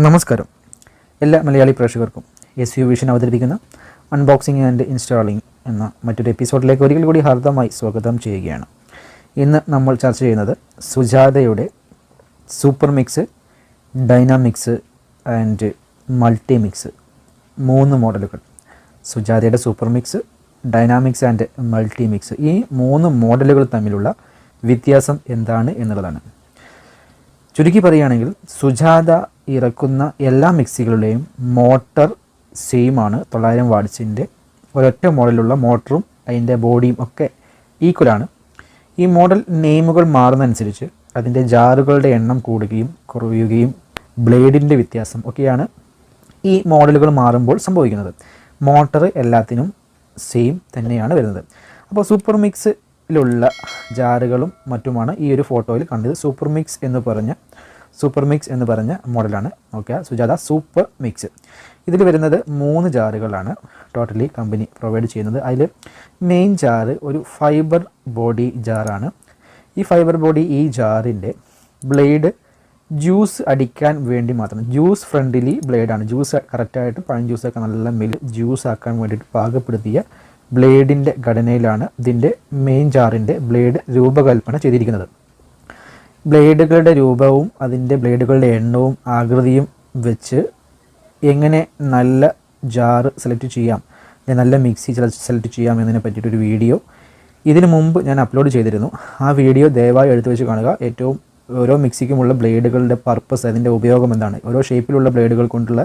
നമസ്കാരം. എല്ലാ മലയാളി പ്രേക്ഷകർക്കും SU വിഷൻ അവതരിപ്പിക്കുന്ന അൺബോക്സിംഗ് ആൻഡ് ഇൻസ്റ്റാളിംഗ് എന്ന മറ്റൊരു എപ്പിസോഡിലേക്ക് ഒരിക്കൽ കൂടി ഹാർദമായി സ്വാഗതം ചെയ്യുകയാണ്. ഇന്ന് നമ്മൾ ചർച്ച ചെയ്യുന്നത് സുജാതയുടെ സൂപ്പർമിക്സ്, ഡൈനാമിക്സ് ആൻഡ് മൾട്ടിമിക്സ് 3 മോഡലുകൾ. സുജാതയുടെ സൂപ്പർമിക്സ്, ഡൈനാമിക്സ് ആൻഡ് മൾട്ടിമിക്സ്, ഈ 3 മോഡലുകൾ തമ്മിലുള്ള വ്യത്യാസം എന്താണ് എന്നുള്ളതാണ്. ചുരുക്കി പറയുകയാണെങ്കിൽ സുജാത ഇറക്കുന്ന എല്ലാ മിക്സികളുടെയും മോട്ടർ സെയിമാണ്. 900 വാട്ട്സിൻ്റെ ഒരൊറ്റ മോഡലുള്ള മോട്ടറും അതിൻ്റെ ബോഡിയും ഒക്കെ ഈക്വലാണ്. ഈ മോഡൽ നെയിമുകൾ മാറുന്നതനുസരിച്ച് അതിൻ്റെ ജാറുകളുടെ എണ്ണം കൂടുകയും കുറയുകയും ബ്ലേഡിൻ്റെ വ്യത്യാസം ഒക്കെയാണ് ഈ മോഡലുകൾ മാറുമ്പോൾ സംഭവിക്കുന്നത്. മോട്ടർ എല്ലാത്തിനും സെയിം തന്നെയാണ് വരുന്നത്. അപ്പോൾ സൂപ്പർമിക്സിലുള്ള ജാറുകളും മറ്റുമാണ് ഈ ഒരു ഫോട്ടോയിൽ കണ്ടത്. സൂപ്പർമിക്സ് എന്ന് പറഞ്ഞ മോഡലാണ്. Okay, Sujatha super mix. ഇതിൽ വരുന്നത് 3 ജാറുകളാണ് ടോട്ടലി കമ്പനി പ്രൊവൈഡ് ചെയ്യുന്നത്. അതിൽ മെയിൻ ജാറ് ഒരു ഫൈബർ ബോഡി ജാറാണ്. ഈ ഫൈബർ ബോഡി ഈ ജാറിൻ്റെ ബ്ലേഡ് ജ്യൂസ് അടിക്കാൻ വേണ്ടി മാത്രം, ജ്യൂസ് ഫ്രണ്ട്ലി ബ്ലേഡാണ്. ജ്യൂസ് കറക്റ്റായിട്ട് പഴം ജ്യൂസൊക്കെ നല്ല ജ്യൂസ് ആക്കാൻ വേണ്ടിയിട്ട് പാകപ്പെടുത്തിയ ബ്ലേഡിൻ്റെ ഘടനയിലാണ് ഇതിൻ്റെ മെയിൻ ജാറിൻ്റെ ബ്ലേഡ് രൂപകൽപ്പന ചെയ്തിരിക്കുന്നത്. ബ്ലേഡുകളുടെ രൂപവും അതിൻ്റെ ബ്ലേഡുകളുടെ എണ്ണവും ആകൃതിയും വെച്ച് എങ്ങനെ നല്ല ജാറ് സെലക്ട് ചെയ്യാം, നല്ല മിക്സി സെലക്ട് ചെയ്യാം എന്നതിനെ പറ്റിയിട്ടൊരു വീഡിയോ ഇതിനു മുമ്പ് ഞാൻ അപ്ലോഡ് ചെയ്തിരുന്നു. ആ വീഡിയോ ദയവായി എടുത്തു വെച്ച് കാണുക. ഏറ്റവും ഓരോ മിക്സിക്കുമുള്ള ബ്ലേഡുകളുടെ പർപ്പസ്, അതിൻ്റെ ഉപയോഗം എന്താണ്, ഓരോ ഷേപ്പിലുള്ള ബ്ലേഡുകൾ കൊണ്ടുള്ള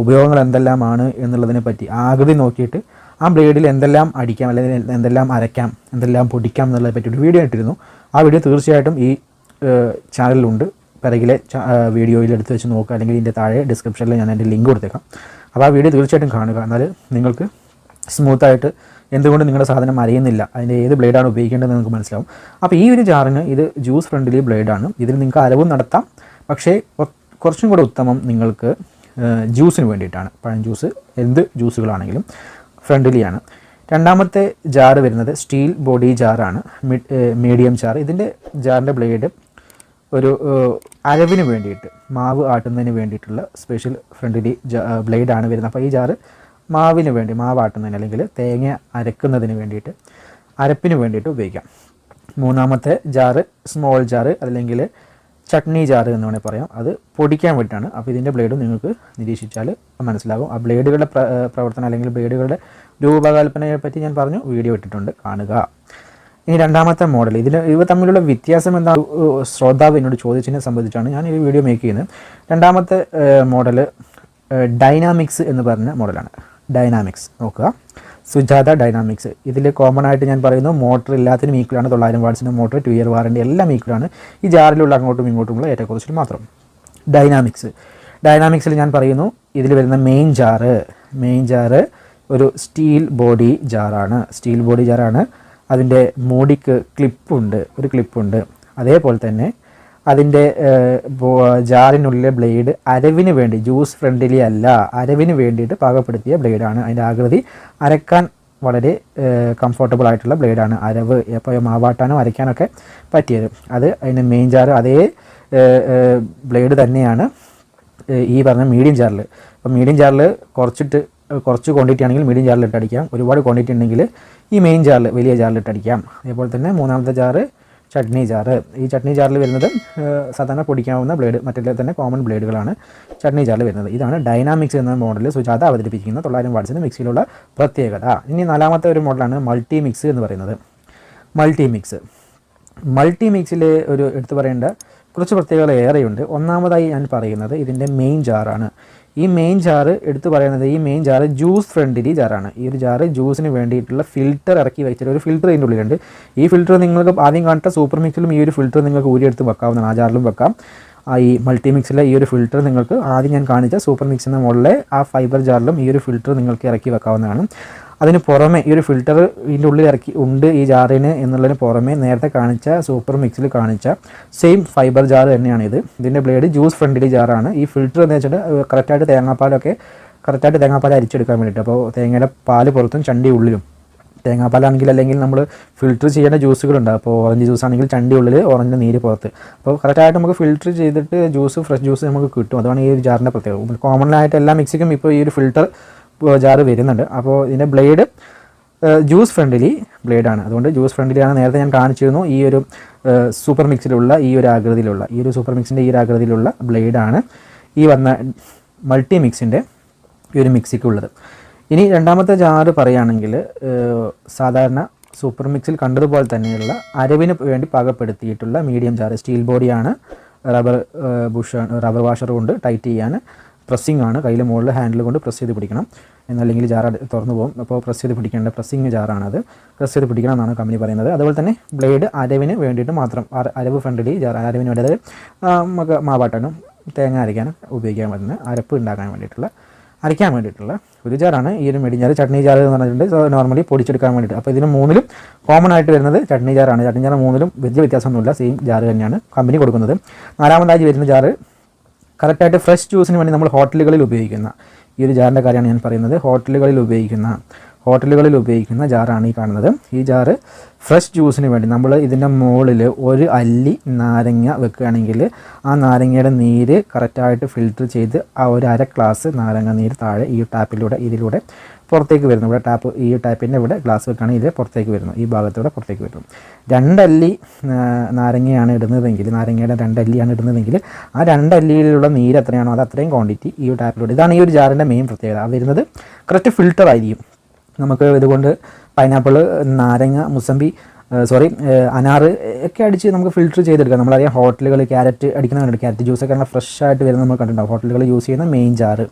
ഉപയോഗങ്ങൾ എന്തെല്ലാമാണ് എന്നുള്ളതിനെ പറ്റി ആകൃതി നോക്കിയിട്ട് ആ ബ്ലേഡിൽ എന്തെല്ലാം അടിക്കാം, അല്ലെങ്കിൽ എന്തെല്ലാം അരയ്ക്കാം, എന്തെല്ലാം പൊടിക്കാം എന്നുള്ളതിനെ പറ്റിയൊരു വീഡിയോ ഇട്ടിരുന്നു. ആ വീഡിയോ തീർച്ചയായിട്ടും ഈ ചാനലിലുണ്ട്. പിറകിലെ വീഡിയോയിൽ എടുത്ത് വെച്ച് നോക്കുക, അല്ലെങ്കിൽ ഇതിൻ്റെ താഴെ ഡിസ്ക്രിപ്ഷനിൽ ഞാൻ എൻ്റെ ലിങ്ക് കൊടുത്തേക്കാം. അപ്പോൾ ആ വീഡിയോ തീർച്ചയായിട്ടും കാണുക. എന്നാൽ നിങ്ങൾക്ക് സ്മൂത്തായിട്ട് എന്തുകൊണ്ട് നിങ്ങളുടെ സാധനം അറിയുന്നില്ല, അതിൻ്റെ ഏത് ബ്ലേഡാണ് ഉപയോഗിക്കേണ്ടതെന്ന് നിങ്ങൾക്ക് മനസ്സിലാവും. അപ്പോൾ ഈ ഒരു ജാറിന് ഇത് ജ്യൂസ് ഫ്രണ്ട്ലി ബ്ലേഡാണ്. ഇതിൽ നിങ്ങൾക്ക് അരവും നടത്താം. പക്ഷേ കുറച്ചും കൂടെ ഉത്തമം നിങ്ങൾക്ക് ജ്യൂസിന് വേണ്ടിയിട്ടാണ്. പഴം ജ്യൂസ്, എന്ത് ജ്യൂസുകളാണെങ്കിലും ഫ്രണ്ട്ലിയാണ്. രണ്ടാമത്തെ ജാറ് വരുന്നത് സ്റ്റീൽ ബോഡി ജാറാണ്, മീഡിയം ജാർ. ഇതിൻ്റെ ജാറിൻ്റെ ബ്ലേഡ് ഒരു അരവിന് വേണ്ടിയിട്ട്, മാവ് ആട്ടുന്നതിന് വേണ്ടിയിട്ടുള്ള സ്പെഷ്യൽ ഫ്രണ്ട്ലി ബ്ലേഡാണ് വരുന്നത്. അപ്പോൾ ഈ ജാറ് മാവിന് വേണ്ടി, മാവ് ആട്ടുന്നതിന് അല്ലെങ്കിൽ തേങ്ങ അരക്കുന്നതിന് വേണ്ടിയിട്ട്, അരപ്പിന് വേണ്ടിയിട്ട് ഉപയോഗിക്കാം. മൂന്നാമത്തെ ജാറ് സ്മോൾ ജാറ്, അല്ലെങ്കിൽ ചട്നി ജാറ് എന്ന് വേണമെങ്കിൽ പറയാം. അത് പൊടിക്കാൻ വേണ്ടിയിട്ടാണ്. അപ്പോൾ ഇതിൻ്റെ ബ്ലേഡും നിങ്ങൾക്ക് നിരീക്ഷിച്ചാൽ മനസ്സിലാകും. ആ ബ്ലേഡുകളുടെ പ്രവർത്തനം അല്ലെങ്കിൽ ബ്ലേഡുകളുടെ രൂപകൽപ്പനയെ പറ്റി ഞാൻ പറഞ്ഞു, വീഡിയോ ഇട്ടിട്ടുണ്ട്, കാണുക. ഇനി രണ്ടാമത്തെ മോഡൽ, ഇവ തമ്മിലുള്ള വ്യത്യാസം എന്താ ശ്രോതാവ് എന്നോട് ചോദിച്ചതിനെ സംബന്ധിച്ചാണ് ഞാൻ ഈ വീഡിയോ മേക്ക് ചെയ്യുന്നത്. രണ്ടാമത്തെ മോഡൽ ഡൈനാമിക്സ് എന്ന് പറഞ്ഞ മോഡലാണ്. ഡൈനാമിക്സ് നോക്കുക, സുജാത ഡൈനാമിക്സ്. ഇതിൽ കോമൺ ആയിട്ട് ഞാൻ പറയുന്നു, മോട്ടർ എല്ലാത്തിനും ഈക്വലാണ്. 900 വാട്ട്സിൻ്റെ മോട്ടർ, 2 ഇയർ വാറണ്ടി, എല്ലാം ഈക്വലാണ്. ഈ ജാറിലുള്ള അങ്ങോട്ടും ഇങ്ങോട്ടുമുള്ള ഏറ്റക്കുറച്ചിൽ മാത്രം. ഡൈനാമിക്സിൽ ഞാൻ പറയുന്നു, ഇതിൽ വരുന്ന മെയിൻ ജാറ് ഒരു സ്റ്റീൽ ബോഡി ജാറാണ്. അതിൻ്റെ മൂടിക്ക് ഒരു ക്ലിപ്പുണ്ട്. അതേപോലെ തന്നെ അതിൻ്റെ ജാറിനുള്ളിലെ ബ്ലേഡ് അരവിന് വേണ്ടി, ജ്യൂസ് ഫ്രണ്ട്ലി അല്ല, അരവിന് വേണ്ടിയിട്ട് പാകപ്പെടുത്തിയ ബ്ലേഡാണ്. അതിൻ്റെ ആകൃതി അരക്കാൻ വളരെ കംഫർട്ടബിൾ ആയിട്ടുള്ള ബ്ലേഡാണ്. അരവ് എപ്പോൾ മാവാട്ടാനോ അരയ്ക്കാനൊക്കെ പറ്റിയത്. അത് അതിൻ്റെ മെയിൻ ജാറ് അതേ ബ്ലേഡ് തന്നെയാണ് ഈ പറഞ്ഞ മീഡിയം ജാറിൽ. അപ്പോൾ മീഡിയം ജാറിൽ കുറച്ച് ക്വാണ്ടിറ്റി ആണെങ്കിൽ മീഡിയം ജാറിലിട്ട് അടിക്കാം. ഒരുപാട് ക്വാണ്ടിറ്റി ഉണ്ടെങ്കിൽ ഈ മെയിൻ ജാറിൽ, വലിയ ജാറിലിട്ട് അടിക്കാം. അതേപോലെ തന്നെ മൂന്നാമത്തെ ജാറ് ചട്നി ജാറ്. ഈ ചട്നി ജാറിൽ വരുന്നത് സാധാരണ പൊടിക്കാവുന്ന ബ്ലേഡ്, മറ്റേ തന്നെ കോമൺ ബ്ലേഡുകളാണ് ചട്നി ജാറിൽ വരുന്നത്. ഇതാണ് ഡൈനാമിക്സ് എന്ന മോഡലിൽ സുജാത അവതരിപ്പിക്കുന്ന 900 വാട്ട്സിൻ്റെ മിക്സിയിലുള്ള പ്രത്യേകത. ഇനി നാലാമത്തെ ഒരു മോഡലാണ് മൾട്ടിമിക്സ് എന്ന് പറയുന്നത്. മൾട്ടിമിക്സിൽ ഒരു എടുത്തു പറയേണ്ട കുറച്ച് പ്രത്യേകതകൾ ഏറെയുണ്ട്. ഒന്നാമതായി ഞാൻ പറയുന്നത് ഇതിൻ്റെ മെയിൻ ജാറാണ്. ഈ മെയിൻ ജാറ് എടുത്തു പറയുന്നത്, ഈ മെയിൻ ജാറ് ജ്യൂസ് ഫ്രണ്ട്ലി ജാറാണ്. ഈ ഒരു ജാറ് ജ്യൂസിന് വേണ്ടിയിട്ടുള്ള ഫിൽറ്റർ ഇറക്കി വെച്ചിട്ട്, ഒരു ഫിൽറ്റർ ഇതിൻ്റെ ഉള്ളിലുണ്ട്. ഈ ഫിൽറ്റർ നിങ്ങൾക്ക് ആദ്യം കാണുന്ന സൂപ്പർ മിക്സിലും ഈ ഒരു ഫിൽറ്റർ നിങ്ങൾക്ക് ഊരിയെടുത്ത് വെക്കാവുന്നതാണ്. ആ ജാറിലും വെക്കാം. ഈ മൾട്ടിമിക്സിലെ ഈ ഒരു ഫിൽറ്റർ നിങ്ങൾക്ക് ആദ്യം ഞാൻ കാണിച്ച സൂപ്പർ മിക്സ് എന്ന മോഡലിലെ ആ ഫൈബർ ജാറിലും ഈ ഒരു ഫിൽറ്റർ നിങ്ങൾക്ക് ഇറക്കി വെക്കാവുന്നതാണ്. അതിന് പുറമെ ഈ ഒരു ഫിൽറ്റർ ഇതിൻ്റെ ഉള്ളിൽ ഇറക്കി ഉണ്ട് ഈ ജാറിന് എന്നുള്ളതിന് പുറമെ നേരത്തെ കാണിച്ച സൂപ്പർ മിക്സിൽ കാണിച്ച സെയിം ഫൈബർ ജാർ തന്നെയാണ് ഇത്. ഇതിൻ്റെ ബ്ലേഡ് ജ്യൂസ് ഫ്രണ്ട്ലി ജാറാണ്. ഈ ഫിൽറ്റർ എന്ന് വെച്ചിട്ട് കറക്റ്റായിട്ട് തേങ്ങാപ്പാൽ അരിച്ചെടുക്കാൻ വേണ്ടിയിട്ട്. അപ്പോൾ തേങ്ങയുടെ പാല് പുറത്തും ചണ്ടി ഉള്ളിലും തേങ്ങാപ്പാലാണെങ്കിൽ അല്ലെങ്കിൽ നമ്മൾ ഫിൽറ്റർ ചെയ്യേണ്ട ജ്യൂസുകളുണ്ട്. അപ്പോൾ ഓറഞ്ച് ജ്യൂസ് ആണെങ്കിൽ ചണ്ടി ഉള്ളിൽ ഓറഞ്ചിൻ്റെ നീര് പുറത്ത്. അപ്പോൾ കറക്റ്റായിട്ട് നമുക്ക് ഫിൽറ്റർ ചെയ്തിട്ട് ഫ്രഷ് ജ്യൂസ് നമുക്ക് കിട്ടും. അതാണ് ഈ ഒരു ജാറിൻ്റെ പ്രത്യേകത. കോമൺ ആയിട്ട് എല്ലാ മിക്സിക്കും ഇപ്പോൾ ഈ ഒരു ഫിൽറ്റർ ജാറ് വരുന്നുണ്ട്. അപ്പോൾ ഇതിൻ്റെ ബ്ലേഡ് ജ്യൂസ് ഫ്രണ്ട്ലി ബ്ലേഡാണ്. അതുകൊണ്ട് ജ്യൂസ് ഫ്രണ്ട്ലിയാണ്. നേരത്തെ ഞാൻ കാണിച്ചിരുന്നു ഈ ഒരു സൂപ്പർ മിക്സിലുള്ള ഈ ഒരു ആകൃതിയിലുള്ള ഈ ഒരു സൂപ്പർ മിക്സിൻ്റെ ഈ ഒരു ആകൃതിയിലുള്ള ബ്ലേഡാണ് ഈ വന്ന മൾട്ടി മിക്സിൻ്റെ ഈ ഒരു മിക്സിക്കുള്ളത്. ഇനി രണ്ടാമത്തെ ജാറ് പറയുകയാണെങ്കിൽ സാധാരണ സൂപ്പർ മിക്സിൽ കണ്ടതുപോലെ തന്നെയുള്ള അരവിന് വേണ്ടി പാകപ്പെടുത്തിയിട്ടുള്ള മീഡിയം ജാറ്. സ്റ്റീൽ ബോഡിയാണ്, റബ്ബർ വാഷർ കൊണ്ട് ടൈറ്റ് ചെയ്യാൻ, പ്രസ്സിംഗ് ആണ്. കയ്യിൽ മുകളിൽ ഹാൻഡിൽ കൊണ്ട് പ്രസ് ചെയ്ത് പിടിക്കണം, എന്നല്ലെങ്കിൽ ജാർ തുറന്നു പോകും. അപ്പോൾ പ്രസ് ചെയ്ത് പിടിക്കേണ്ട പ്രസ്സിംഗ് ജാറാണത്. പ്രസ് ചെയ്ത് പിടിക്കണം എന്നാണ് കമ്പനി പറയുന്നത്. അതുപോലെ തന്നെ ബ്ലേഡ് അരവിന് വേണ്ടിയിട്ട് മാത്രം, അരവ് ഫ്രണ്ട്ലി ജാർ, അരവിന് വേണ്ടി, അതായത് നമുക്ക് മാവാട്ടാനും തേങ്ങ അരയ്ക്കാനും ഉപയോഗിക്കാൻ പറ്റുന്ന അരപ്പ് ഉണ്ടാക്കാൻ വേണ്ടിയിട്ടുള്ള അരയ്ക്കാൻ വേണ്ടിയിട്ടുള്ള ഒരു ജാറാണ് ഈ ഒരു മീഡിയം ജാർ. ചട്നി ജാർ എന്ന് പറഞ്ഞിട്ടുണ്ട്, നോർമലി പൊടിച്ചെടുക്കാൻ വേണ്ടിയിട്ട്. അപ്പോൾ ഇതിന് മൂന്നിലും കോമൺ ആയിട്ട് വരുന്നത് ചട്നി ജാറാണ്. ചട്നി ജാർ മൂന്നിലും വലിയ വ്യത്യാസമൊന്നുമില്ല, സെയിം ജാർ തന്നെയാണ് കമ്പനി കൊടുക്കുന്നത്. നാലാമതായി വരുന്ന ജാറ് കറക്റ്റായിട്ട് ഫ്രഷ് ജ്യൂസിന് വേണ്ടി നമ്മൾ ഹോട്ടലുകളിൽ ഉപയോഗിക്കുന്ന ഈ ഒരു ജാറിൻ്റെ കാര്യമാണ് ഞാൻ പറയുന്നത്. ഹോട്ടലുകളിൽ ഉപയോഗിക്കുന്ന ജാറാണ് ഈ കാണുന്നത്. ഈ ജാറ് ഫ്രഷ് ജ്യൂസിന് വേണ്ടി നമ്മൾ ഇതിൻ്റെ മുകളിൽ ഒരു അല്ലി നാരങ്ങ വെക്കുകയാണെങ്കിൽ ആ നാരങ്ങയുടെ നീര് കറക്റ്റായിട്ട് ഫിൽറ്റർ ചെയ്ത് ആ ഒരു അര ഗ്ലാസ് നാരങ്ങ നീര് താഴെ ഈ ഇതിലൂടെ പുറത്തേക്ക് വരുന്നു. ഇവിടെ ഈ ടാപ്പിൻ്റെ ഇവിടെ ഗ്ലാസ് വെക്കുകയാണെങ്കിൽ ഇത് പുറത്തേക്ക് വരുന്നു, ഈ ഭാഗത്തൂടെ പുറത്തേക്ക് വരുന്നു. 2 അല്ലി നാരങ്ങയാണ് ഇടുന്നതെങ്കിൽ, നാരങ്ങയുടെ 2 അല്ലിയാണ് ഇടുന്നതെങ്കിൽ ആ 2 അല്ലിയിലുള്ള നീര് എത്രയാണോ അത് അത്രയും ക്വാണ്ടിറ്റി ഈ ടാപ്പിലൂടെ. ഇതാണ് ഈ ഒരു ജാറിൻ്റെ മെയിൻ പ്രത്യേകത. വരുന്നത് കറക്റ്റ് ഫിൽറ്റർ ആയിരിക്കും. നമുക്ക് ഇതുകൊണ്ട് പൈനാപ്പിൾ, നാരങ്ങ, അനാറ് ഒക്കെ അടിച്ച് നമുക്ക് ഫിൽറ്റർ ചെയ്തെടുക്കാം. നമ്മളറിയാം ഹോട്ടലുകൾ ക്യാരറ്റ് അടിക്കുന്നവരുണ്ട്, ക്യാരറ്റ് ജ്യൂസൊക്കെ നല്ല ഫ്രഷ് ആയിട്ട് വരുന്നത് നമ്മൾ കണ്ടിട്ടുണ്ടാവും. ഹോട്ടലുകൾ യൂസ് ചെയ്യുന്ന മെയിൻ ജാറ്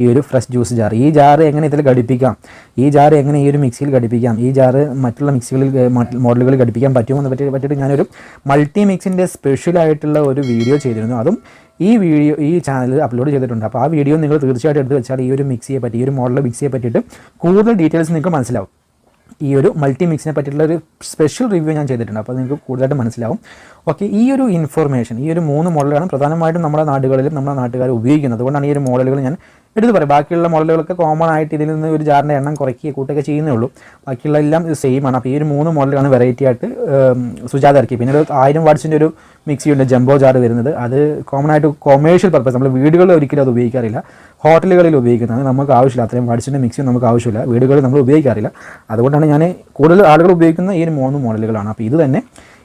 ഈ ഒരു ഫ്രഷ് ജ്യൂസ് ജാർ. ഈ ജാറ് എങ്ങനെ ഇതിൽ ഘടിപ്പിക്കാം, ഈ ജാറ് എങ്ങനെ ഈ ഒരു മിക്സിയിൽ ഘടിപ്പിക്കാം, ഈ ജാറ് മറ്റുള്ള മിക്സികളിൽ മോഡലുകളിൽ ഘടിപ്പിക്കാൻ പറ്റുമെന്ന് പറ്റിയിട്ട് ഞാനൊരു മൾട്ടി മിക്സിൻ്റെ സ്പെഷ്യലായിട്ടുള്ള ഒരു വീഡിയോ ചെയ്തിരുന്നു. അതും ഈ ചാനലിൽ അപ്ലോഡ് ചെയ്തിട്ടുണ്ട്. അപ്പോൾ ആ വീഡിയോ നിങ്ങൾ തീർച്ചയായിട്ടും എടുത്ത് വെച്ചാൽ ഈ ഒരു മിക്സിയെ പറ്റി, ഈ ഒരു മോഡൽ മിക്സിയെ പറ്റിയിട്ട് കൂടുതൽ ഡീറ്റെയിൽസ് നിങ്ങൾക്ക് മനസ്സിലാവും. ഈ ഒരു മൾട്ടി മിക്സിനെ പറ്റിയിട്ടുള്ള ഒരു സ്പെഷ്യൽ റിവ്യൂ ഞാൻ ചെയ്തിട്ടുണ്ട്. അപ്പോൾ നിങ്ങൾക്ക് കൂടുതലായിട്ട് മനസ്സിലാവും. ഓക്കെ, ഈ ഒരു ഇൻഫോർമേഷൻ, ഈ ഒരു 3 മോഡലുകളാണ് പ്രധാനമായിട്ടും നമ്മുടെ നാടുകളിലും നമ്മുടെ നാട്ടുകാർ ഉപയോഗിക്കുന്നത്. അതുകൊണ്ടാണ് ഈ ഒരു മോഡലുകൾ ഞാൻ എടുത്ത് പറയാം. ബാക്കിയുള്ള മോഡലുകളൊക്കെ കോമൺ ആയിട്ട് ഇതിൽ നിന്ന് ഒരു ജാറിൻ്റെ എണ്ണം കൂട്ടുകയൊക്കെ ചെയ്യുന്നേ ഉള്ളൂ. ബാക്കിയുള്ള എല്ലാം സെയിം ആണ്. അപ്പോൾ ഈ ഒരു 3 മോഡലാണ് വെറൈറ്റി ആയിട്ട് സുജാത ഇറക്കി. പിന്നെ ഒരു 1000 വാട്ട്സിൻ്റെ ഒരു മിക്സിയുണ്ട്, ജംബോ ജാർ വരുന്നത്. അത് കോമൺ ആയിട്ട് കൊമേഴ്ഷ്യൽ പർപ്പസ്, നമ്മൾ വീടുകളിൽ ഒരിക്കലും അത് ഉപയോഗിക്കാറില്ല. ഹോട്ടലുകളിൽ ഉപയോഗിക്കുന്നത് നമുക്ക് ആവശ്യമില്ല. അത്രയും വാട്ട്സിൻ്റെ മിക്സി നമുക്ക് ആവശ്യമില്ല, വീടുകളിൽ നമ്മൾ ഉപയോഗിക്കാറില്ല. അതുകൊണ്ടാണ് ഞാൻ കൂടുതൽ ആളുകൾ ഉപയോഗിക്കുന്ന ഈ ഒരു 3 മോഡലുകളാണ്. അപ്പോൾ ഇത് തന്നെ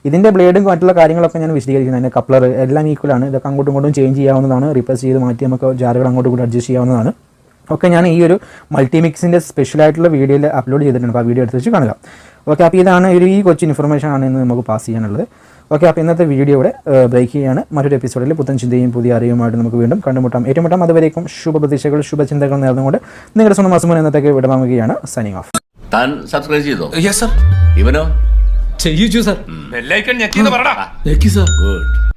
ഇതിൻ്റെ ബ്ലേഡും മറ്റുള്ള കാര്യങ്ങളൊക്കെ ഞാൻ വിശദീകരിക്കുന്നത്. അതിൻ്റെ കപ്ലർ എല്ലാം ഈക്വലാണ്. ഇതൊക്കെ അങ്ങോട്ടും ഇങ്ങോട്ടും ചേഞ്ച് ചെയ്യാവുന്നതാണ്. റിപ്ലേസ് ചെയ്ത് മാറ്റി നമുക്ക് ജാറുകൾ അങ്ങോട്ടും ഇങ്ങോട്ടും അഡ്ജസ്റ്റ് ചെയ്യാവുന്നതാണ്. ഒക്കെ ഞാൻ ഈ ഒരു മൾട്ടിമിക്സിൻ്റെ സ്പെഷ്യലായിട്ടുള്ള വീഡിയോയിൽ അപ്ലോഡ് ചെയ്തിട്ടുണ്ട്. അപ്പോൾ ആ വീഡിയോ എടുത്ത് വെച്ച് കാണുക. ഓക്കെ, അപ്പോൾ ഇതാണ് ഈ കൊച്ചു ഇൻഫർമേഷൻ ആണ് ഇന്ന് നമുക്ക് പാസ് ചെയ്യാനുള്ളത്. ഓക്കെ, അപ്പോൾ ഇന്നത്തെ വീഡിയോയുടെ ബ്രേക്ക് ചെയ്യാണ്. മറ്റൊരു എപ്പിസോഡിൽ പുത്തൻ ചിന്തയും പുതിയ അറിവുമായിട്ട് നമുക്ക് വീണ്ടും ഏറ്റുമുട്ടാം. അതുവരേക്കും ശുഭപ്രതീക്ഷകൾ, ശുഭചിന്തകൾ നേർന്നുകൊണ്ട് നിങ്ങളുടെ സ്വന്തം മാസം എന്നത്തേക്ക് വിടവാങ്ങുകയാണ്. Signing off. താൻ സബ്സ്ക്രൈബ് ചെയ്തോ? Yes sir. ഇവനോ? ചെയ്യിച്ചു സർ. ബെൽ ഐക്കൺ ഞെക്കി എന്ന് പറടാ. ഞെക്കി സർ. ഗുഡ്.